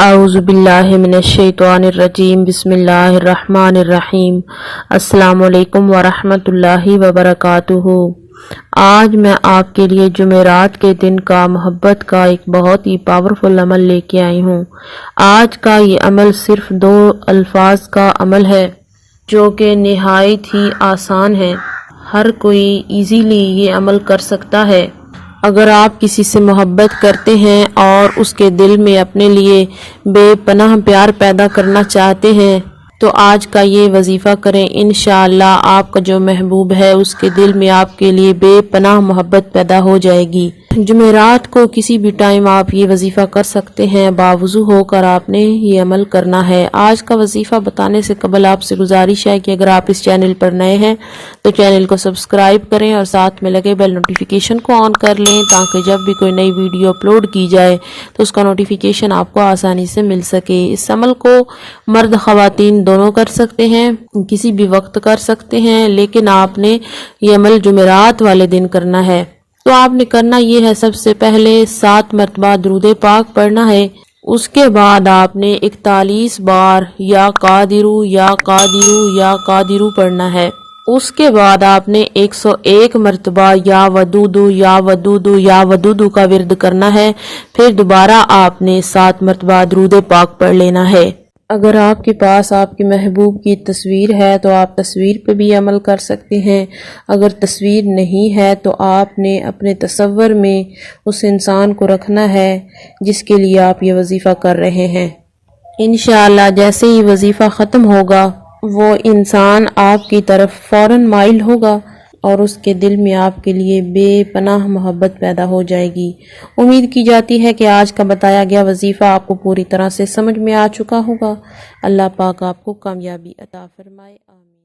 अऊज़ु बिल्लाहि मिनश्शैतानिर्रजीम बिस्मिल्लाहिर्रहमानिर्रहीम। अस्सलामु अलैकुम वरहमतुल्लाहि वबरकातुहू। आज मैं आपके लिए जुमेरात के दिन का मोहब्बत का एक बहुत ही पावरफुल अमल लेके आई हूँ। आज का ये अमल सिर्फ 2 अल्फाज का अमल है जो कि निहायत ही आसान है। हर कोई इजीली ये अमल कर सकता है। अगर आप किसी से मोहब्बत करते हैं और उसके दिल में अपने लिए बेपनाह प्यार पैदा करना चाहते हैं तो आज का ये वजीफ़ा करें। इंशाअल्लाह आपका जो महबूब है उसके दिल में आपके लिए बेपनाह मोहब्बत पैदा हो जाएगी। जुमेरात को किसी भी टाइम आप ये वजीफ़ा कर सकते हैं। बावुज़ू होकर आपने ये अमल करना है। आज का वजीफ़ा बताने से कबल आपसे गुजारिश है कि अगर आप इस चैनल पर नए हैं तो चैनल को सब्सक्राइब करें और साथ में लगे बेल नोटिफिकेशन को ऑन कर लें ताकि जब भी कोई नई वीडियो अपलोड की जाए तो उसका नोटिफिकेशन आपको आसानी से मिल सके। इस अमल को मर्द ख़वातीन दोनों कर सकते हैं, किसी भी वक्त कर सकते हैं, लेकिन आपने ये अमल जुमेरात वाले दिन करना है। तो आपने करना ये है, सबसे पहले 7 मरतबा दुरूद पाक पढ़ना है। उसके बाद आपने 41 बार या कादिरू या कादिरू या कादिरू पढ़ना है। उसके बाद आपने 101 मरतबा या वदूदू या वदूदू या वदूदू का विर्द करना है। फिर दोबारा आपने 7 मरतबा दुरूद पाक पढ़ लेना है। अगर आपके पास आपके महबूब की तस्वीर है तो आप तस्वीर पे भी अमल कर सकते हैं। अगर तस्वीर नहीं है तो आपने अपने तसव्वुर में उस इंसान को रखना है जिसके लिए आप ये वजीफ़ा कर रहे हैं। इंशाअल्लाह जैसे ही वजीफ़ा ख़त्म होगा वो इंसान आपकी तरफ फौरन माइल होगा और उसके दिल में आपके लिए बेपनाह मोहब्बत पैदा हो जाएगी। उम्मीद की जाती है कि आज का बताया गया वजीफ़ा आपको पूरी तरह से समझ में आ चुका होगा। अल्लाह पाक आपको कामयाबी अता फरमाए। आमीन।